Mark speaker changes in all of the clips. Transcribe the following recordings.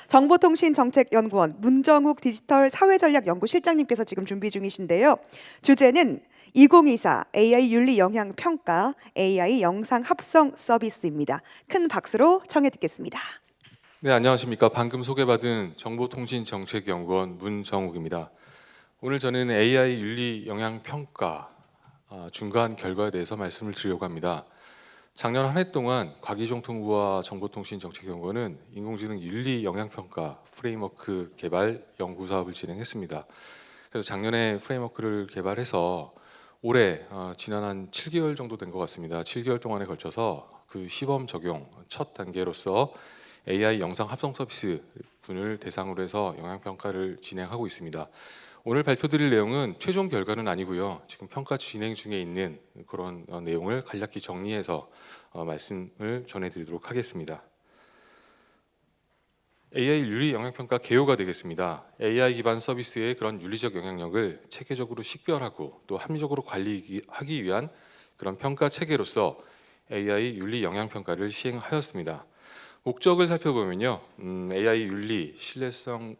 Speaker 1: 정보통신정책연구원 문정욱 디지털 사회전략연구실장님께서 지금 준비 중이신데요. 주제는 2024 AI 윤리 영향 평가 AI 영상 합성 서비스입니다. 큰 박수로 청해 듣겠습니다.
Speaker 2: 네, 안녕하십니까. 방금 소개받은 정보통신정책연구원 문정욱입니다. 오늘 저는 AI 윤리 영향 평가 중간 결과에 대해서 말씀을 드리려고 합니다. 작년 한 해 동안 과기정통부와 정보통신정책연구원은 인공지능 윤리 영향 평가 프레임워크 개발 연구 사업을 진행했습니다. 그래서 작년에 프레임워크를 개발해서 올해 지난 한 7개월 정도 된 것 같습니다. 7개월 동안에 걸쳐서 그 시범 적용 첫 단계로서 AI 영상 합성 서비스 분을 대상으로 해서 영향 평가를 진행하고 있습니다. 오늘 발표드릴 내용은 최종 결과는 아니고요. 지금 평가 진행 중에 있는 그런 내용을 간략히 정리해서 말씀을 전해드리도록 하겠습니다. AI 윤리 영향 평가 개요가 되겠습니다. AI 기반 서비스의 그런 윤리적 영향력을 체계적으로 식별하고 또 합리적으로 관리하기 위한 그런 평가 체계로서 AI 윤리 영향 평가를 시행하였습니다. 목적을 살펴보면요, AI 윤리 신뢰성을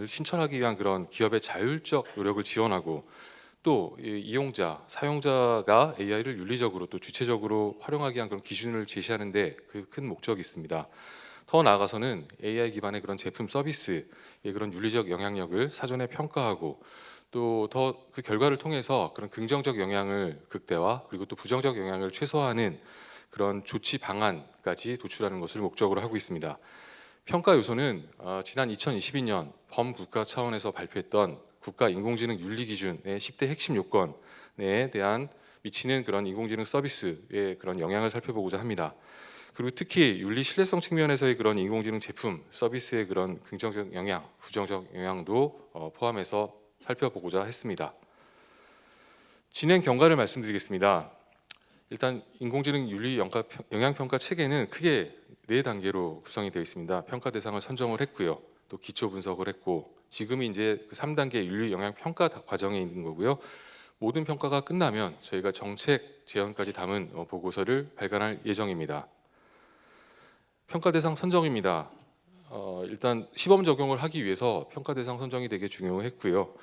Speaker 2: 신천하기 위한 그런 기업의 자율적 노력을 지원하고 또 이용자, 사용자가 AI를 윤리적으로 또 주체적으로 활용하기 위한 그런 기준을 제시하는데 그 큰 목적이 있습니다. 더 나아가서는 AI 기반의 그런 제품 서비스의 그런 윤리적 영향력을 사전에 평가하고 또 더 그 결과를 통해서 그런 긍정적 영향을 극대화 그리고 또 부정적 영향을 최소화하는 그런 조치 방안까지 도출하는 것을 목적으로 하고 있습니다. 평가 요소는 지난 2022년 범국가 차원에서 발표했던 국가 인공지능 윤리 기준의 10대 핵심 요건에 대한 미치는 그런 인공지능 서비스의 그런 영향을 살펴보고자 합니다. 그리고 특히 윤리 신뢰성 측면에서의 그런 인공지능 제품 서비스의 그런 긍정적 영향, 부정적 영향도 포함해서 살펴보고자 했습니다. 진행 경과를 말씀드리겠습니다. 일단 인공지능 윤리 영향평가 체계는 크게 4단계로 구성이 되어 있습니다. 평가 대상을 선정을 했고요. 또 기초 분석을 했고 지금이 이제 그 3단계 윤리 영향평가 과정에 있는 거고요. 모든 평가가 끝나면 저희가 정책 제언까지 담은 보고서를 발간할 예정입니다. 평가 대상 선정입니다. 일단 시범 적용을 하기 위해서 평가 대상 선정이 되게 중요했고요.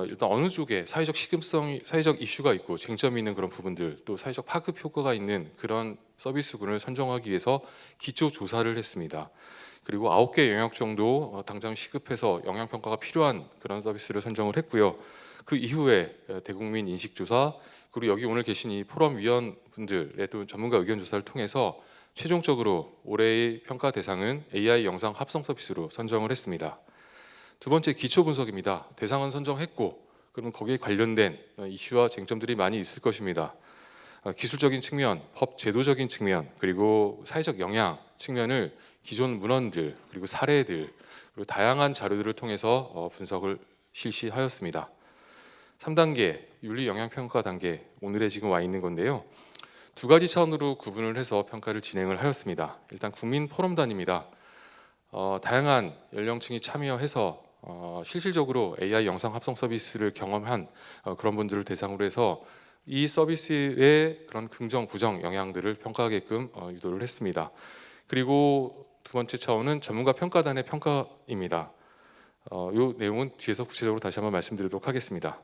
Speaker 2: 일단 어느 쪽에 사회적 시급성이, 사회적 이슈가 있고 쟁점이 있는 그런 부분들, 또 사회적 파급 효과가 있는 그런 서비스군을 선정하기 위해서 기초 조사를 했습니다. 그리고 9개 영역 정도 당장 시급해서 영향 평가가 필요한 그런 서비스를 선정을 했고요. 그 이후에 대국민 인식 조사, 그리고 여기 오늘 계신 이 포럼 위원분들의 또 전문가 의견 조사를 통해서 최종적으로 올해의 평가 대상은 AI 영상 합성 서비스로 선정을 했습니다. 두 번째 기초 분석입니다. 대상은 선정했고 그러면 거기에 관련된 이슈와 쟁점들이 많이 있을 것입니다. 기술적인 측면, 법 제도적인 측면, 그리고 사회적 영향 측면을 기존 문헌들, 그리고 사례들, 그리고 다양한 자료들을 통해서 분석을 실시하였습니다. 3단계 윤리 영향 평가 단계, 오늘에 지금 와 있는 건데요. 두 가지 차원으로 구분을 해서 평가를 진행을 하였습니다. 일단 국민 포럼단입니다. 다양한 연령층이 참여해서 실질적으로 AI 영상 합성 서비스를 경험한 그런 분들을 대상으로 해서 이 서비스의 그런 긍정, 부정 영향들을 평가하게끔 유도를 했습니다. 그리고 두 번째 차원은 전문가 평가단의 평가입니다. 이 내용은 뒤에서 구체적으로 다시 한번 말씀드리도록 하겠습니다.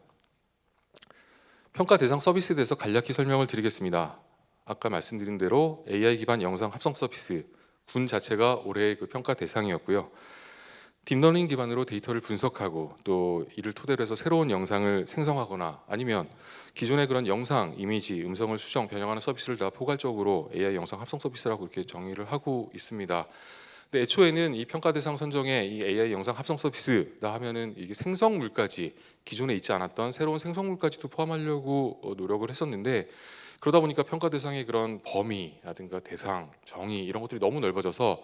Speaker 2: 평가 대상 서비스에 대해서 간략히 설명을 드리겠습니다. 아까 말씀드린 대로 AI 기반 영상 합성 서비스 군 자체가 올해의 그 평가 대상이었고요. 딥러닝 기반으로 데이터를 분석하고 또 이를 토대로 해서 새로운 영상을 생성하거나 아니면 기존의 그런 영상, 이미지, 음성을 수정, 변형하는 서비스를 다 포괄적으로 AI 영상 합성 서비스라고 이렇게 정의를 하고 있습니다. 근데 애초에는 이 평가 대상 선정에 이 AI 영상 합성 서비스다 하면은 이게 생성물까지 기존에 있지 않았던 새로운 생성물까지도 포함하려고 노력을 했었는데 그러다 보니까 평가 대상의 그런 범위라든가 대상, 정의 이런 것들이 너무 넓어져서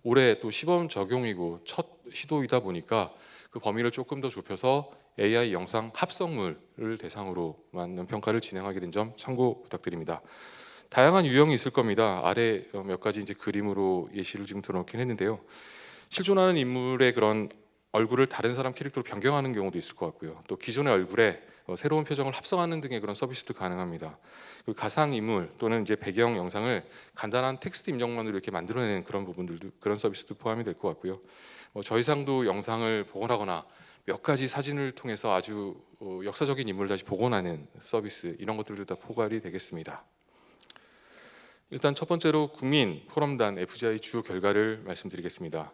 Speaker 2: 올해 또 시범 적용이고 첫 시도이다 보니까 그 범위를 조금 더 좁혀서 AI 영상 합성물을 대상으로 맞는 평가를 진행하게 된 점 참고 부탁드립니다. 다양한 유형이 있을 겁니다. 아래 몇 가지 이제 그림으로 예시를 지금 들어놓긴 했는데요. 실존하는 인물의 그런 얼굴을 다른 사람 캐릭터로 변경하는 경우도 있을 것 같고요. 또 기존의 얼굴에 새로운 표정을 합성하는 등의 그런 서비스도 가능합니다. 그리고 가상 인물 또는 이제 배경 영상을 간단한 텍스트 입력만으로 이렇게 만들어내는 그런 부분들도, 그런 서비스도 포함이 될 것 같고요. 저 이상도 영상을 복원하거나 몇 가지 사진을 통해서 아주 역사적인 인물을 다시 복원하는 서비스, 이런 것들도 다 포괄이 되겠습니다. 일단 첫 번째로 국민 포럼단 FGI 주요 결과를 말씀드리겠습니다.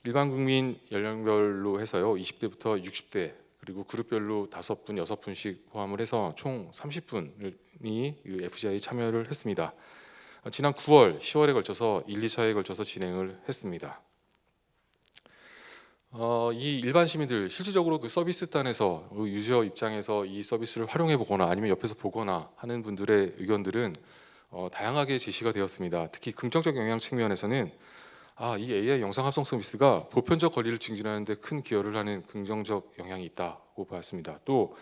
Speaker 2: 일반 국민 연령별로 해서요, 20대부터 60대 그리고 그룹별로 5분, 6분씩 포함을 해서 총 30분이 FGI 참여를 했습니다. 지난 9월, 10월에 걸쳐서 1, 2차에 걸쳐서 진행을 했습니다. 이 일반 시민들, 실질적으로 그 서비스단에서 유저 입장에서 이 서비스를 활용해 보거나 아니면 옆에서 보거나 하는 분들의 의견들은 다양하게 제시가 되었습니다. 특히 긍정적 영향 측면에서는 이 AI 영상 합성 서비스가 보편적 권리를 증진하는 데 큰 기여를 하는 긍정적 영향이 있다고 봤습니다. 또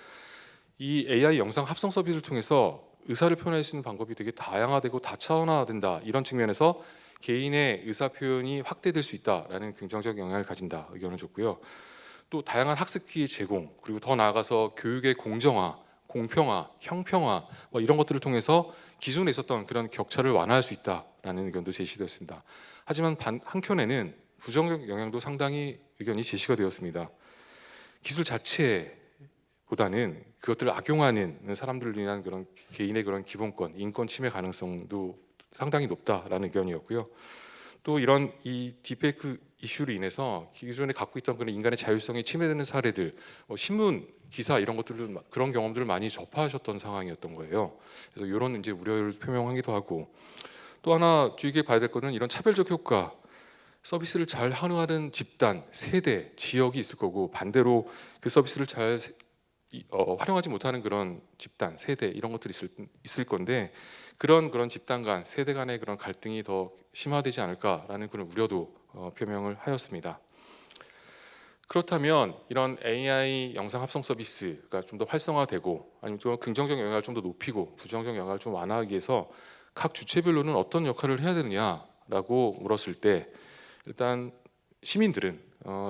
Speaker 2: 이 AI 영상 합성 서비스를 통해서 의사를 표현할 수 있는 방법이 되게 다양화되고 다차원화된다, 이런 측면에서 개인의 의사 표현이 확대될 수 있다라는 긍정적 영향을 가진다 의견을 줬고요. 또 다양한 학습 기회 제공, 그리고 더 나아가서 교육의 공정화, 공평화, 형평화 이런 것들을 통해서 기존에 있었던 그런 격차를 완화할 수 있다라는 의견도 제시되었습니다. 하지만 한켠에는 부정적 영향도 상당히 의견이 제시가 되었습니다. 기술 자체보다는 그것들을 악용하는 사람들을 위한 그런 개인의 그런 기본권, 인권 침해 가능성도 상당히 높다라는 의견이었고요. 또 이런 이 딥페이크 이슈로 인해서 기존에 갖고 있던 그런 인간의 자율성이 침해되는 사례들, 신문 기사 이런 것들도 그런 경험들을 많이 접하셨던 상황이었던 거예요. 그래서 이런 이제 우려를 표명하기도 하고, 또 하나 주의 깊게 봐야 될 것은 이런 차별적 효과, 서비스를 잘 활용하는 집단, 세대, 지역이 있을 거고, 반대로 그 서비스를 잘 활용하지 못하는 그런 집단, 세대 이런 것들이 있을 건데, 그런 집단 간, 세대 간의 그런 갈등이 더 심화되지 않을까라는 그런 우려도 표명을 하였습니다. 그렇다면 이런 AI 영상 합성 서비스가 좀 더 활성화되고, 아니면 좀 긍정적 영향을 좀 더 높이고 부정적 영향을 좀 완화하기 위해서 각 주체별로는 어떤 역할을 해야 되느냐라고 물었을 때, 일단 시민들은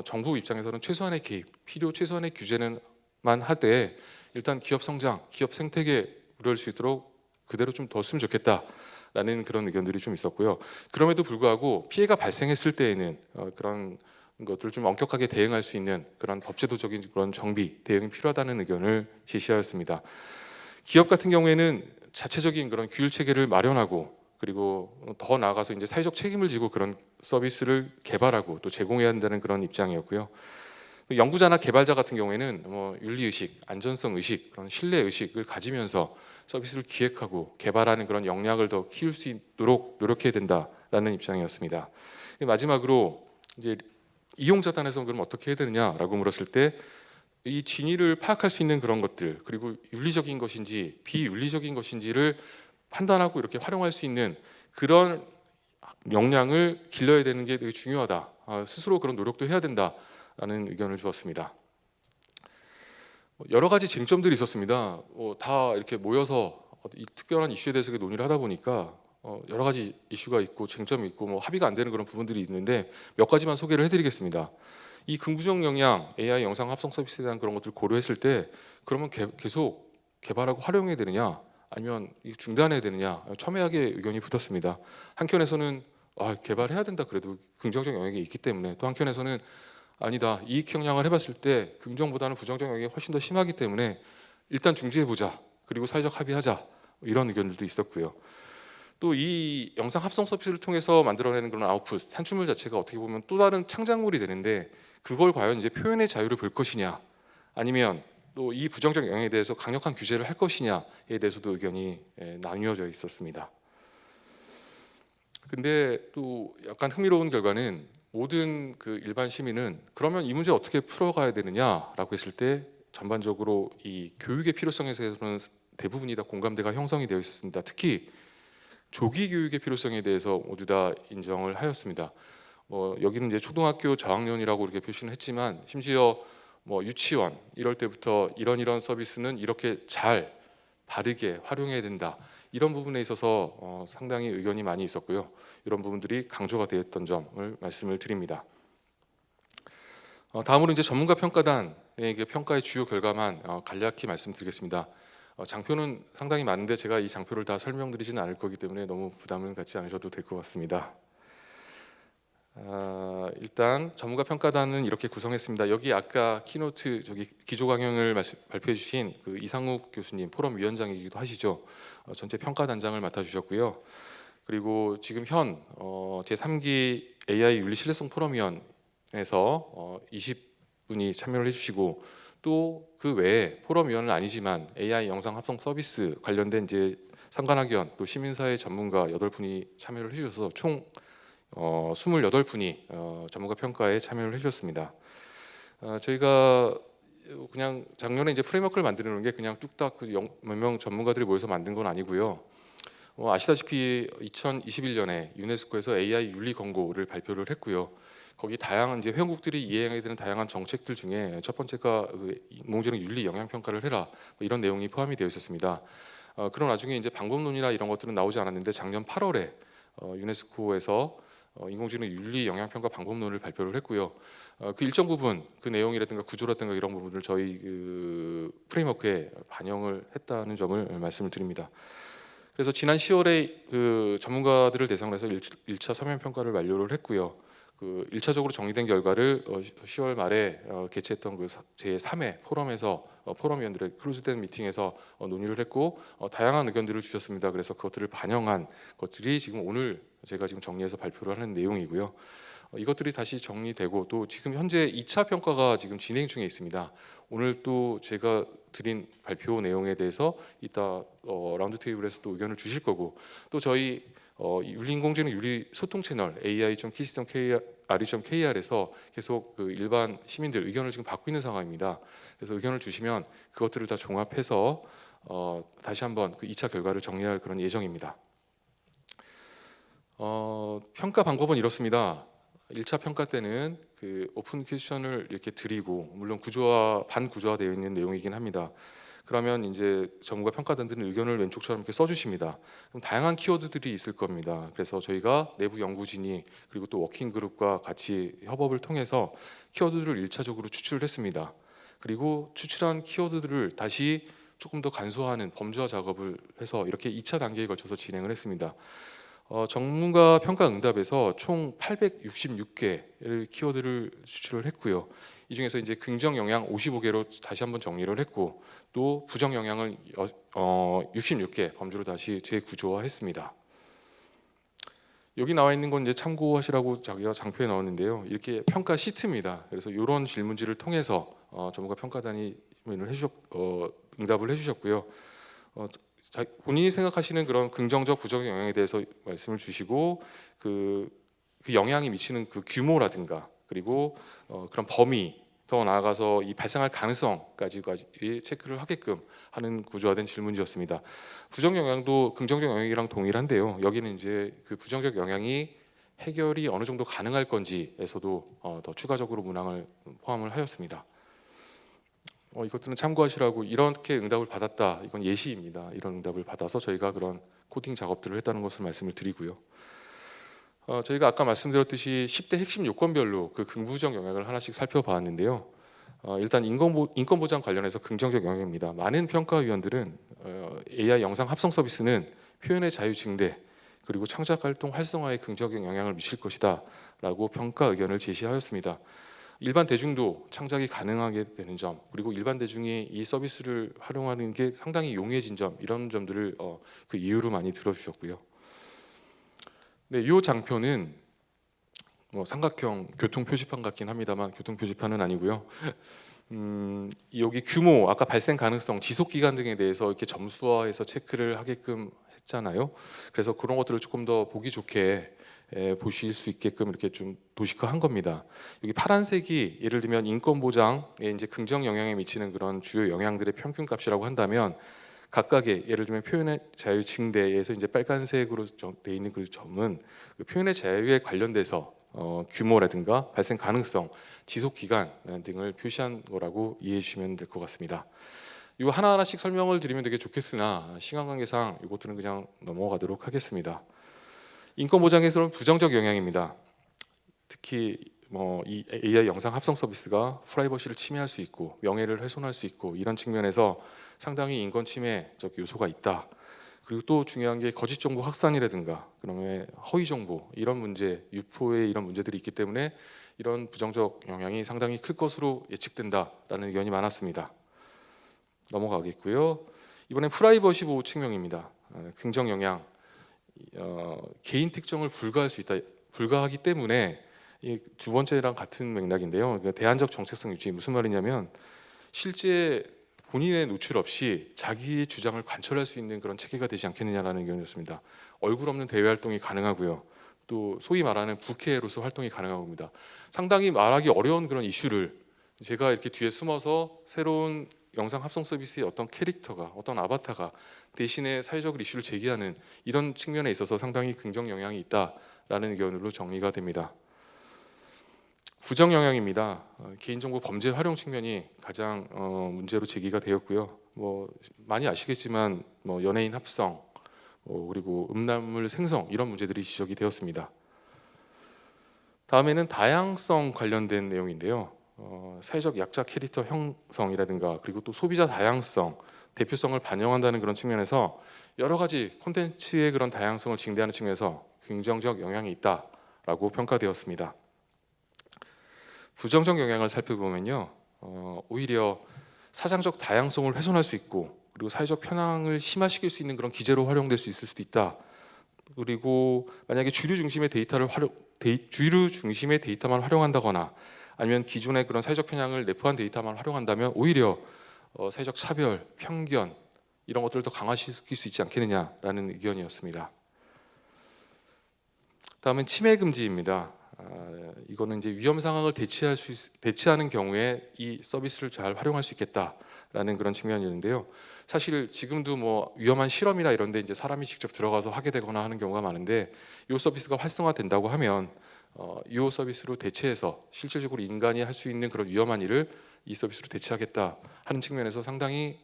Speaker 2: 정부 입장에서는 최소한의 개입, 필요 최소한의 규제는만 하되, 일단 기업 성장, 기업 생태계 우려할 수 있도록 그대로 좀 뒀으면 좋겠다라는 그런 의견들이 좀 있었고요. 그럼에도 불구하고 피해가 발생했을 때에는 그런 것들을 좀 엄격하게 대응할 수 있는 그런 법제도적인 그런 정비, 대응이 필요하다는 의견을 제시하였습니다. 기업 같은 경우에는 자체적인 그런 규율 체계를 마련하고, 그리고 더 나아가서 이제 사회적 책임을 지고 그런 서비스를 개발하고 또 제공해야 한다는 그런 입장이었고요. 연구자나 개발자 같은 경우에는 윤리의식, 안전성 의식, 그런 신뢰의식을 가지면서 서비스를 기획하고 개발하는 그런 역량을 더 키울 수 있도록 노력해야 된다라는 입장이었습니다. 마지막으로 이제 이용자단에서 그럼 어떻게 해야 되느냐라고 물었을 때, 이 진위를 파악할 수 있는 그런 것들, 그리고 윤리적인 것인지 비윤리적인 것인지를 판단하고 이렇게 활용할 수 있는 그런 역량을 길러야 되는 게 되게 중요하다. 스스로 그런 노력도 해야 된다라는 의견을 주었습니다. 여러 가지 쟁점들이 있었습니다. 다 이렇게 모여서 이 특별한 이슈에 대해서 논의를 하다 보니까 여러 가지 이슈가 있고 쟁점이 있고 합의가 안 되는 그런 부분들이 있는데, 몇 가지만 소개를 해드리겠습니다. 이 긍부정 영향, AI 영상 합성 서비스에 대한 그런 것들을 고려했을 때, 그러면 계속 개발하고 활용해야 되느냐, 아니면 중단해야 되느냐, 첨예하게 의견이 붙었습니다. 한켠에서는 개발해야 된다, 그래도 긍정적 영향이 있기 때문에. 또 한켠에서는 아니다, 이익 형량을 해봤을 때 긍정보다는 부정적 영향이 훨씬 더 심하기 때문에 일단 중지해보자, 그리고 사회적 합의하자, 이런 의견들도 있었고요. 또 이 영상 합성 서비스를 통해서 만들어내는 그런 아웃풋, 산출물 자체가 어떻게 보면 또 다른 창작물이 되는데, 그걸 과연 이제 표현의 자유를 볼 것이냐, 아니면 또 이 부정적 영향에 대해서 강력한 규제를 할 것이냐에 대해서도 의견이 나뉘어져 있었습니다. 근데 또 약간 흥미로운 결과는, 모든 그 일반 시민은 그러면 이 문제 어떻게 풀어가야 되느냐라고 했을 때, 전반적으로 이 교육의 필요성에 대해서는 대부분이 다 공감대가 형성이 되어 있었습니다. 특히 조기 교육의 필요성에 대해서 모두 다 인정을 하였습니다. 여기는 이제 초등학교 저학년이라고 이렇게 표시는 했지만, 심지어 유치원 이럴 때부터 이런 서비스는 이렇게 잘 바르게 활용해야 된다, 이런 부분에 있어서 상당히 의견이 많이 있었고요. 이런 부분들이 강조가 되었던 점을 말씀을 드립니다. 다음으로 이제 전문가 평가단의 평가의 주요 결과만 간략히 말씀드리겠습니다. 장표는 상당히 많은데 제가 이 장표를 다 설명드리지는 않을 거기 때문에 너무 부담을 갖지 않으셔도 될 것 같습니다. 일단 전문가 평가단은 이렇게 구성했습니다. 여기 아까 키노트 기조 강연을 발표해 주신 그 이상욱 교수님 포럼 위원장이기도 하시죠. 전체 평가단장을 맡아주셨고요. 그리고 지금 현 제3기 AI 윤리 신뢰성 포럼위원회에서 20분이 참여를 해주시고 또 그 외에 포럼위원은 아니지만 AI 영상 합성 서비스 관련된 이제 상관학위원 또 시민사회 전문가 8분이 참여를 해주셔서 총 28분이 전문가 평가에 참여를 해주셨습니다. 저희가 그냥 작년에 이제 프레임워크를 만드는 게 그냥 뚝딱 몇 명 전문가들이 모여서 만든 건 아니고요. 아시다시피 2021년에 유네스코에서 AI 윤리 권고를 발표를 했고요. 거기 다양한 이제 회원국들이 이행해야 되는 다양한 정책들 중에 첫 번째가 인공지능 윤리 영향 평가를 해라 이런 내용이 포함이 되어 있었습니다. 그런 나중에 이제 방법론이나 이런 것들은 나오지 않았는데 작년 8월에 유네스코에서 인공지능 윤리 영향 평가 방법론을 발표를 했고요. 그 일정 부분 그 내용이라든가 구조라든가 이런 부분을 저희 그 프레임워크에 반영을 했다는 점을 말씀을 드립니다. 그래서 지난 10월에 그 전문가들을 대상으로 해서 1차 서면 평가를 완료를 했고요. 그 1차적으로 정리된 결과를 10월 말에 개최했던 그 제3회 포럼에서 포럼위원들의 클로즈된 미팅에서 논의를 했고 다양한 의견들을 주셨습니다. 그래서 그것들을 반영한 것들이 지금 오늘 제가 지금 정리해서 발표를 하는 내용이고요. 이것들이 다시 정리되고 또 지금 현재 2차 평가가 지금 진행 중에 있습니다. 오늘 또 제가 드린 발표 내용에 대해서 이따 라운드 테이블에서 또 의견을 주실 거고 또 저희 윤리인공지능 윤리 소통 채널 ai.kc.kr.kr에서 계속 그 일반 시민들 의견을 지금 받고 있는 상황입니다. 그래서 의견을 주시면 그것들을 다 종합해서 다시 한번 그 2차 결과를 정리할 그런 예정입니다. 평가 방법은 이렇습니다. 1차 평가 때는 그 오픈 퀘스천을 이렇게 드리고 물론 반구조화되어 있는 내용이긴 합니다. 그러면 이제 전문가 평가단들은 의견을 왼쪽처럼 이렇게 써주십니다. 그럼 다양한 키워드들이 있을 겁니다. 그래서 저희가 내부 연구진이 그리고 또 워킹 그룹과 같이 협업을 통해서 키워드들을 1차적으로 추출을 했습니다. 그리고 추출한 키워드들을 다시 조금 더 간소화하는 범주화 작업을 해서 이렇게 2차 단계에 걸쳐서 진행을 했습니다. 전문가 평가 응답에서 총 866개의 키워드를 추출을 했고요. 이 중에서 이제 긍정 영향 55개로 다시 한번 정리를 했고 또 부정 영향을 66개 범주로 다시 재구조화했습니다. 여기 나와 있는 건 이제 참고하시라고 자기가 장표에 넣었는데요. 이렇게 평가 시트입니다. 그래서 이런 질문지를 통해서 전문가 평가단이 응답을 해주셨고요. 본인이 생각하시는 그런 긍정적 부정적 영향에 대해서 말씀을 주시고 그 영향이 미치는 그 규모라든가 그리고 그런 범위 더 나아가서 이 발생할 가능성까지 체크를 하게끔 하는 구조화된 질문지였습니다. 부정 영향도 긍정적 영향이랑 동일한데요. 여기는 이제 그 부정적 영향이 해결이 어느 정도 가능할 건지에서도 더 추가적으로 문항을 포함을 하였습니다. 이것들은 참고하시라고 이렇게 응답을 받았다. 이건 예시입니다. 이런 응답을 받아서 저희가 그런 코딩 작업들을 했다는 것을 말씀을 드리고요. 저희가 아까 말씀드렸듯이 10대 핵심 요건별로 그 긍부정 영향을 하나씩 살펴봤는데요. 일단 인권 보장 관련해서 긍정적 영향입니다. 많은 평가위원들은 AI 영상 합성 서비스는 표현의 자유 증대 그리고 창작 활동 활성화에 긍정적 영향을 미칠 것이다라고 평가 의견을 제시하였습니다. 일반 대중도 창작이 가능하게 되는 점 그리고 일반 대중이 이 서비스를 활용하는 게 상당히 용이해진 점 이런 점들을 그 이유로 많이 들어주셨고요. 네, 이 장표는 삼각형 교통 표지판 같긴 합니다만 교통 표지판은 아니고요. 여기 규모, 아까 발생 가능성, 지속 기간 등에 대해서 이렇게 점수화해서 체크를 하게끔 했잖아요. 그래서 그런 것들을 조금 더 보기 좋게 보실 수 있게끔 이렇게 좀 도식화한 겁니다. 여기 파란색이 예를 들면 인권 보장에 이제 긍정 영향에 미치는 그런 주요 영향들의 평균 값이라고 한다면 각각의 예를 들면 표현의 자유 증대에서 이제 빨간색으로 되어 있는 그 점은 그 표현의 자유에 관련돼서 규모라든가 발생 가능성, 지속 기간 등을 표시한 거라고 이해해 주시면 될 것 같습니다. 이거 하나하나씩 설명을 드리면 되게 좋겠으나 시간 관계상 이것들은 그냥 넘어가도록 하겠습니다. 인권 보장에서는 부정적 영향입니다. 특히 이 AI 영상 합성 서비스가 프라이버시를 침해할 수 있고 명예를 훼손할 수 있고 이런 측면에서 상당히 인권 침해적 요소가 있다. 그리고 또 중요한 게 거짓 정보 확산이라든가 그다음에 허위 정보 이런 문제, 유포의 이런 문제들이 있기 때문에 이런 부정적 영향이 상당히 클 것으로 예측된다라는 의견이 많았습니다. 넘어가겠고요. 이번엔 프라이버시 보호 측면입니다. 긍정 영향, 개인 특정을 불가하기 때문에 이 두 번째랑 같은 맥락인데요. 그러니까 대안적 정체성 유지 무슨 말이냐면 실제 본인의 노출 없이 자기의 주장을 관철할 수 있는 그런 체계가 되지 않겠느냐라는 의견이었습니다. 얼굴 없는 대외 활동이 가능하고요. 또 소위 말하는 부캐로서 활동이 가능합니다. 상당히 말하기 어려운 그런 이슈를 제가 이렇게 뒤에 숨어서 새로운 영상 합성 서비스의 어떤 캐릭터가 어떤 아바타가 대신에 사회적 이슈를 제기하는 이런 측면에 있어서 상당히 긍정 영향이 있다라는 의견으로 정리가 됩니다. 부정 영향입니다. 개인정보 범죄 활용 측면이 가장 문제로 제기가 되었고요. 많이 아시겠지만 연예인 합성 그리고 음란물 생성 이런 문제들이 지적이 되었습니다. 다음에는 다양성 관련된 내용인데요. 사회적 약자 캐릭터 형성이라든가 그리고 또 소비자 다양성, 대표성을 반영한다는 그런 측면에서 여러 가지 콘텐츠의 그런 다양성을 증대하는 측면에서 긍정적 영향이 있다라고 평가되었습니다. 부정적 영향을 살펴보면요, 오히려 사상적 다양성을 훼손할 수 있고 그리고 사회적 편향을 심화시킬 수 있는 그런 기제로 활용될 수 있을 수도 있다. 그리고 만약에 주류 중심의 데이터만 활용한다거나 아니면 기존의 그런 사회적 편향을 내포한 데이터만 활용한다면 오히려 사회적 차별, 편견 이런 것들을 더 강화시킬 수 있지 않겠느냐라는 의견이었습니다. 다음은 침해 금지입니다. 이거는 이제 위험 상황을 대체하는 경우에 이 서비스를 잘 활용할 수 있겠다라는 그런 측면이었는데요. 사실 지금도 위험한 실험이나 이런 데 이제 사람이 직접 들어가서 하게 되거나 하는 경우가 많은데 이 서비스가 활성화된다고 하면 이 서비스로 대체해서 실질적으로 인간이 할 수 있는 그런 위험한 일을 이 서비스로 대체하겠다 하는 측면에서 상당히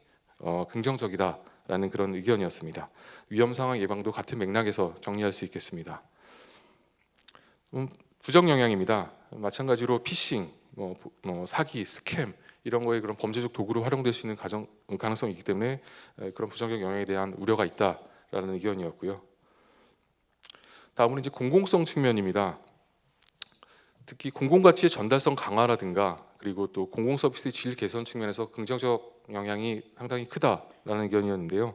Speaker 2: 긍정적이다라는 그런 의견이었습니다. 위험 상황 예방도 같은 맥락에서 정리할 수 있겠습니다. 부정 영향입니다. 마찬가지로 피싱, 사기, 스캠 이런 거에 그런 범죄적 도구로 활용될 수 있는 가능성이 있기 때문에 그런 부정적 영향에 대한 우려가 있다라는 의견이었고요. 다음으로 이제 공공성 측면입니다. 특히 공공가치의 전달성 강화라든가 그리고 또 공공 서비스의 질 개선 측면에서 긍정적 영향이 상당히 크다라는 의견이었는데요.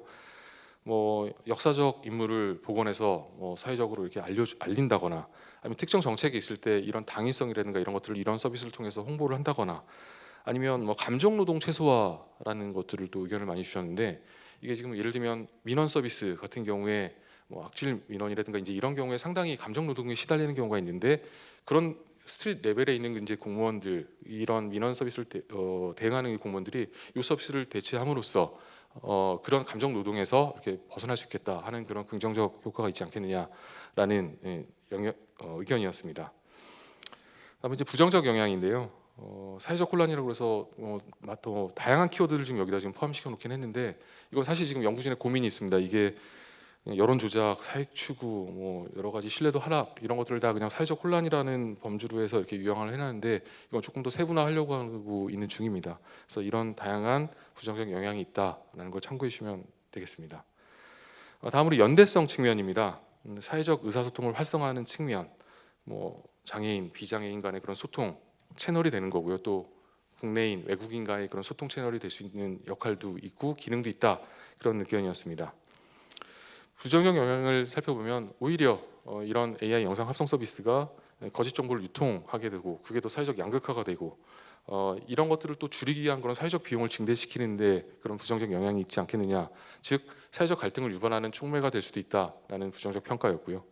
Speaker 2: 역사적 인물을 복원해서 사회적으로 이렇게 알린다거나 아니면 특정 정책이 있을 때 이런 당위성이라든가 이런 것들을 이런 서비스를 통해서 홍보를 한다거나 아니면 감정 노동 최소화라는 것들을 또 의견을 많이 주셨는데 이게 지금 예를 들면 민원 서비스 같은 경우에 악질 민원이라든가 이제 이런 경우에 상당히 감정 노동에 시달리는 경우가 있는데 그런 스트릿 레벨에 있는 이제 공무원들 이런 민원 서비스를 대응하는 공무원들이 이 서비스를 대체함으로써 그런 감정 노동에서 이렇게 벗어날 수 있겠다 하는 그런 긍정적 효과가 있지 않겠느냐라는 의견이었습니다. 다음에 이제 부정적 영향인데요. 사회적 혼란이라고 해서 또 다양한 키워드를 지금 여기다 지금 포함시켜 놓긴 했는데 이건 사실 지금 연구진의 고민이 있습니다. 이게 여론 조작, 사익 추구, 여러 가지 신뢰도 하락 이런 것들을 다 그냥 사회적 혼란이라는 범주로 해서 이렇게 유형을 해놨는데 이건 조금 더 세분화하려고 하고 있는 중입니다. 그래서 이런 다양한 부정적 영향이 있다라는 걸 참고해 주시면 되겠습니다. 다음으로 연대성 측면입니다. 사회적 의사소통을 활성화하는 측면, 장애인, 비장애인 간의 그런 소통 채널이 되는 거고요. 또 국내인, 외국인 간의 그런 소통 채널이 될 수 있는 역할도 있고 기능도 있다 그런 의견이었습니다. 부정적 영향을 살펴보면 오히려 이런 AI 영상 합성 서비스가 거짓 정보를 유통하게 되고 그게 또 사회적 양극화가 되고 이런 것들을 또 줄이기 위한 그런 사회적 비용을 증대시키는데 그런 부정적 영향이 있지 않겠느냐, 즉 사회적 갈등을 유발하는 촉매가 될 수도 있다라는 부정적 평가였고요.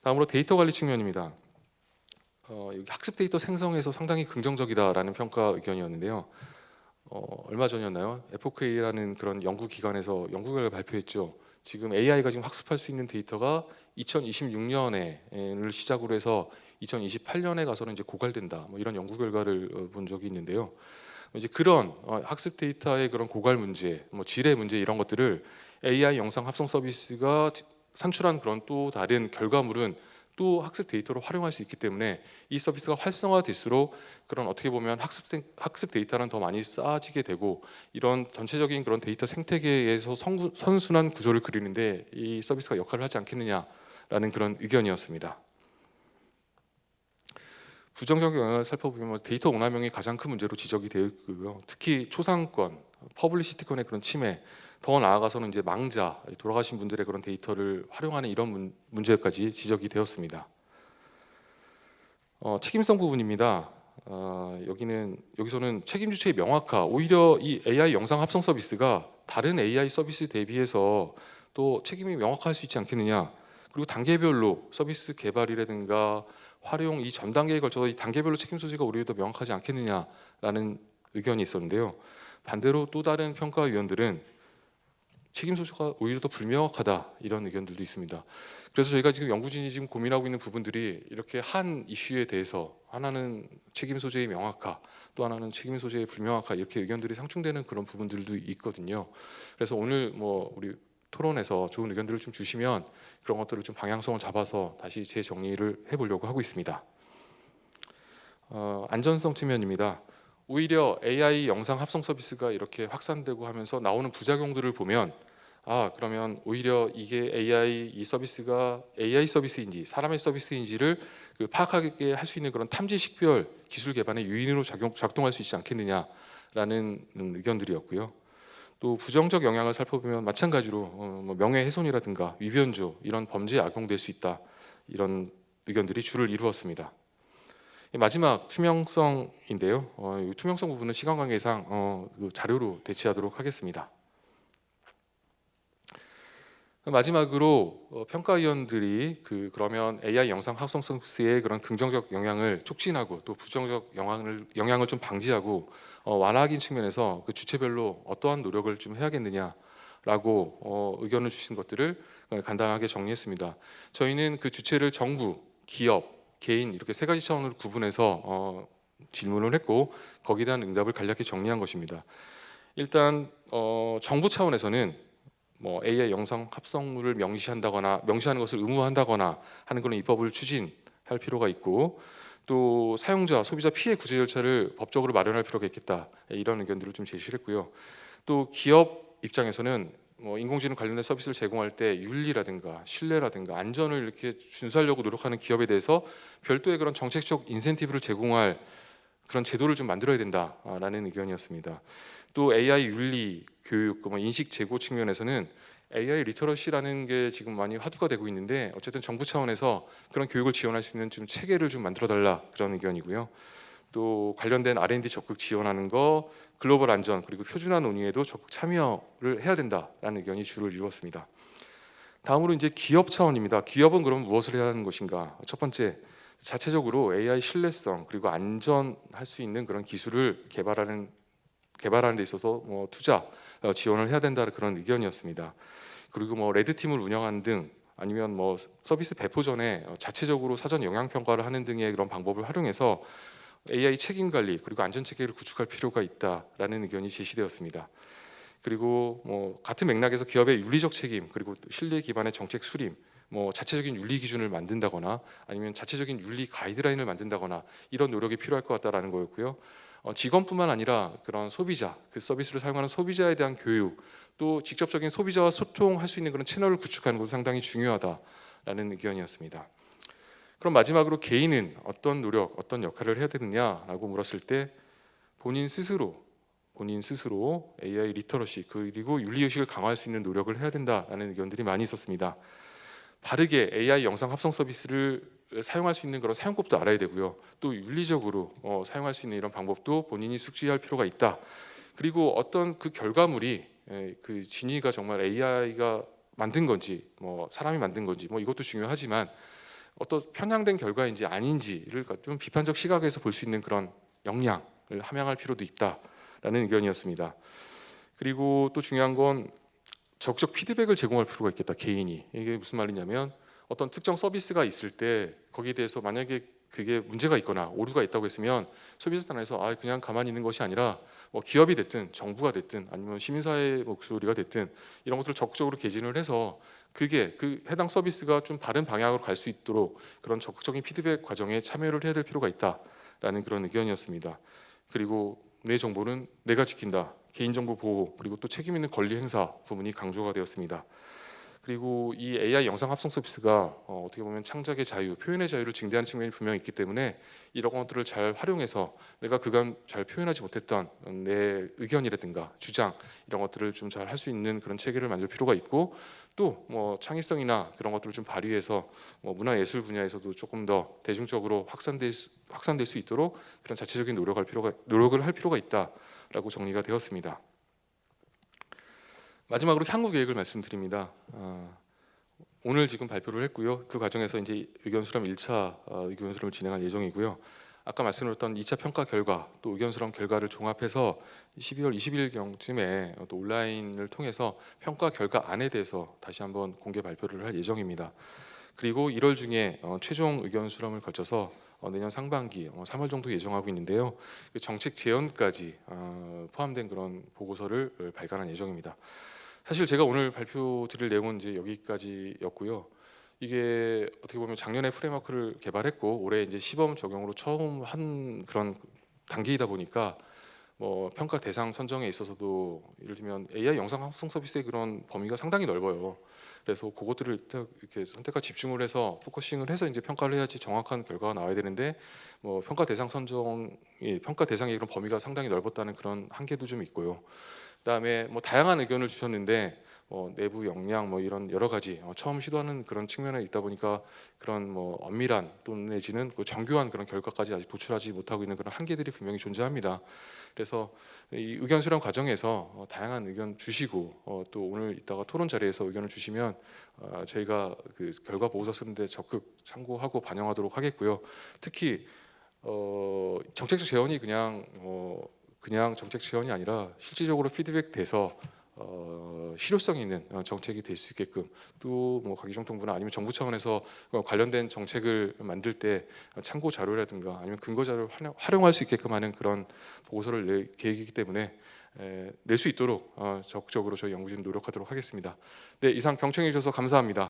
Speaker 2: 다음으로 데이터 관리 측면입니다. 여기 학습 데이터 생성에서 상당히 긍정적이다라는 평가 의견이었는데요. 얼마 전이었나요? FOK라는 그런 연구기관에서 연구 결과를 발표했죠. 지금 AI가 지금 학습할 수 있는 데이터가 2026년을 시작으로 해서 2028년에 가서는 이제 고갈된다. 이런 연구 결과를 본 적이 있는데요. 이제 그런 학습 데이터의 그런 고갈 문제, 질의 문제 이런 것들을 AI 영상 합성 서비스가 산출한 그런 또 다른 결과물은 또 학습 데이터로 활용할 수 있기 때문에 이 서비스가 활성화될수록 그런 어떻게 보면 학습 데이터는 더 많이 쌓아지게 되고 이런 전체적인 그런 데이터 생태계에서 선순환 구조를 그리는데 이 서비스가 역할을 하지 않겠느냐라는 그런 의견이었습니다. 부정적 영향을 살펴보면 데이터 오남용이 가장 큰 문제로 지적이 되어 있고요. 특히 초상권, 퍼블리시티권의 그런 침해, 더 나아가서는 이제 망자, 돌아가신 분들의 그런 데이터를 활용하는 이런 문제까지 지적이 되었습니다. 책임성 부분입니다. 여기서는 책임 주체의 명확화, 오히려 이 AI 영상 합성 서비스가 다른 AI 서비스 대비해서 또 책임이 명확할 수 있지 않겠느냐. 그리고 단계별로 서비스 개발이라든가 활용 이 전 단계에 걸쳐서 이 단계별로 책임 소재가 오히려 더 명확하지 않겠느냐라는 의견이 있었는데요. 반대로 또 다른 평가위원들은 책임 소재가 오히려 더 불명확하다 이런 의견들도 있습니다. 그래서 저희가 지금 연구진이 지금 고민하고 있는 부분들이 이렇게 한 이슈에 대해서 하나는 책임 소재의 명확화, 또 하나는 책임 소재의 불명확화 이렇게 의견들이 상충되는 그런 부분들도 있거든요. 그래서 오늘 뭐 우리 토론에서 좋은 의견들을 좀 주시면 그런 것들을 좀 방향성을 잡아서 다시 재정리를 해보려고 하고 있습니다. 안전성 측면입니다. 오히려 AI 영상 합성 서비스가 이렇게 확산되고 하면서 나오는 부작용들을 보면 그러면 오히려 이게 AI 이 서비스가 AI 서비스인지 사람의 서비스인지를 파악하게 할 수 있는 그런 탐지 식별 기술 개발의 유인으로 작동할 수 있지 않겠느냐라는 의견들이었고요. 또 부정적 영향을 살펴보면 마찬가지로 뭐 명예훼손이라든가 위변조 이런 범죄에 악용될 수 있다 이런 의견들이 주를 이루었습니다. 마지막 투명성인데요. 이 투명성 부분은 시간 관계상 그 자료로 대체하도록 하겠습니다. 마지막으로 평가위원들이 그러면 AI 영상 합성 서비스의 그런 긍정적 영향을 촉진하고 또 부정적 영향을 좀 방지하고 완화하기 측면에서 그 주체별로 어떠한 노력을 좀 해야겠느냐라고 의견을 주신 것들을 간단하게 정리했습니다. 저희는 그 주체를 정부, 기업, 개인 이렇게 세 가지 차원으로 구분해서 질문을 했고 거기에 대한 응답을 간략히 정리한 것입니다. 일단 정부 차원에서는 뭐 AI 영상 합성물을 명시하는 것을 의무화한다거나 하는 그런 입법을 추진할 필요가 있고 또 사용자, 소비자 피해 구제 절차를 법적으로 마련할 필요가 있겠다 이런 의견들을 좀 제시를 했고요. 또 기업 입장에서는 뭐 인공지능 관련된 서비스를 제공할 때 윤리라든가 신뢰라든가 안전을 이렇게 준수하려고 노력하는 기업에 대해서 별도의 그런 정책적 인센티브를 제공할 그런 제도를 좀 만들어야 된다라는 의견이었습니다. 또 AI 윤리 교육, 뭐 인식 제고 측면에서는 AI 리터러시라는 게 지금 많이 화두가 되고 있는데 어쨌든 정부 차원에서 그런 교육을 지원할 수 있는 좀 체계를 좀 만들어 달라 그런 의견이고요. 또 관련된 R&D 적극 지원하는 거, 글로벌 안전 그리고 표준화 논의에도 적극 참여를 해야 된다라는 의견이 주를 이루었습니다. 다음으로 이제 기업 차원입니다. 기업은 그럼 무엇을 해야 하는 것인가? 첫 번째, 자체적으로 AI 신뢰성 그리고 안전할 수 있는 그런 기술을 개발하는 데 있어서 뭐 투자 지원을 해야 된다는 그런 의견이었습니다. 그리고 뭐 레드팀을 운영하는 등 아니면 뭐 서비스 배포 전에 자체적으로 사전 영향 평가를 하는 등의 그런 방법을 활용해서 AI 책임 관리 그리고 안전 체계를 구축할 필요가 있다라는 의견이 제시되었습니다. 그리고 뭐 같은 맥락에서 기업의 윤리적 책임 그리고 신뢰 기반의 정책 수립, 뭐 자체적인 윤리 기준을 만든다거나 아니면 자체적인 윤리 가이드라인을 만든다거나 이런 노력이 필요할 것 같다라는 거였고요. 직원뿐만 아니라 그런 소비자, 그 서비스를 사용하는 소비자에 대한 교육, 또 직접적인 소비자와 소통할 수 있는 그런 채널을 구축하는 것도 상당히 중요하다라는 의견이었습니다. 그럼 마지막으로 개인은 어떤 노력, 어떤 역할을 해야 되느냐라고 물었을 때 본인 스스로 AI 리터러시 그리고 윤리의식을 강화할 수 있는 노력을 해야 된다라는 의견들이 많이 있었습니다. 바르게 AI 영상 합성 서비스를 사용할 수 있는 그런 사용법도 알아야 되고요. 또 윤리적으로 사용할 수 있는 이런 방법도 본인이 숙지할 필요가 있다. 그리고 어떤 그 결과물이 그 진위가 정말 AI가 만든 건지 뭐 사람이 만든 건지 뭐 이것도 중요하지만 어떤 편향된 결과인지 아닌지를 좀 비판적 시각에서 볼 수 있는 그런 역량을 함양할 필요도 있다라는 의견이었습니다. 그리고 또 중요한 건 적극적 피드백을 제공할 필요가 있겠다. 개인이 이게 무슨 말이냐면 어떤 특정 서비스가 있을 때 거기에 대해서 만약에 그게 문제가 있거나 오류가 있다고 했으면 소비자단에서 그냥 가만히 있는 것이 아니라 뭐 기업이 됐든 정부가 됐든 아니면 시민사회 목소리가 됐든 이런 것들을 적극적으로 개진을 해서 그게 그 해당 서비스가 좀 다른 방향으로 갈 수 있도록 그런 적극적인 피드백 과정에 참여를 해야 될 필요가 있다라는 그런 의견이었습니다. 그리고 내 정보는 내가 지킨다. 개인정보 보호 그리고 또 책임 있는 권리 행사 부분이 강조가 되었습니다. 그리고 이 AI 영상 합성 서비스가 어떻게 보면 창작의 자유, 표현의 자유를 증대하는 측면이 분명히 있기 때문에 이런 것들을 잘 활용해서 내가 그간 잘 표현하지 못했던 내 의견이라든가 주장 이런 것들을 좀 잘 할 수 있는 그런 체계를 만들 필요가 있고 또 뭐 창의성이나 그런 것들을 좀 발휘해서 뭐 문화예술 분야에서도 조금 더 대중적으로 확산될 수 있도록 그런 자체적인 노력을 할 필요가 있다라고 정리가 되었습니다. 마지막으로 향후 계획을 말씀드립니다. 오늘 지금 발표를 했고요. 그 과정에서 이제 의견 수렴 1차 의견 수렴을 진행할 예정이고요. 아까 말씀드렸던 2차 평가 결과 또 의견 수렴 결과를 종합해서 12월 20일경쯤에 또 온라인을 통해서 평가 결과안에 대해서 다시 한번 공개 발표를 할 예정입니다. 그리고 1월 중에 최종 의견 수렴을 거쳐서 내년 상반기 3월 정도 예정하고 있는데요. 그 정책 제언까지 포함된 그런 보고서를 발간할 예정입니다. 사실 제가 오늘 발표 드릴 내용은 이제 여기까지였고요. 이게 어떻게 보면 작년에 프레임워크를 개발했고 올해 이제 시범 적용으로 처음 한 그런 단계이다 보니까 뭐 평가 대상 선정에 있어서도 예를 들면 AI 영상 합성 서비스의 그런 범위가 상당히 넓어요. 그래서 그것들을 이렇게 선택과 집중을 해서 포커싱을 해서 이제 평가를 해야지 정확한 결과가 나와야 되는데 뭐 평가 대상의 그런 범위가 상당히 넓었다는 그런 한계도 좀 있고요. 그다음에 뭐 다양한 의견을 주셨는데 내부 역량 뭐 이런 여러 가지 처음 시도하는 그런 측면에 있다 보니까 그런 뭐 엄밀한 또 내지는 그 정교한 그런 결과까지 아직 도출하지 못하고 있는 그런 한계들이 분명히 존재합니다. 그래서 이 의견 수렴 과정에서 다양한 의견 주시고 또 오늘 이따가 토론 자리에서 의견을 주시면 저희가 그 결과 보고서 쓰는데 적극 참고하고 반영하도록 하겠고요. 특히 정책적 제언이 그냥 정책 제언이 아니라 실질적으로 피드백돼서 실효성 있는 정책이 될 수 있게끔 또 뭐 가기정통부나 아니면 정부 차원에서 관련된 정책을 만들 때 참고 자료라든가 아니면 근거 자료를 활용할 수 있게끔 하는 그런 보고서를 낼 계획이기 때문에 낼 수 있도록 적극적으로 저희 연구진 노력하도록 하겠습니다. 네, 이상 경청해 주셔서 감사합니다.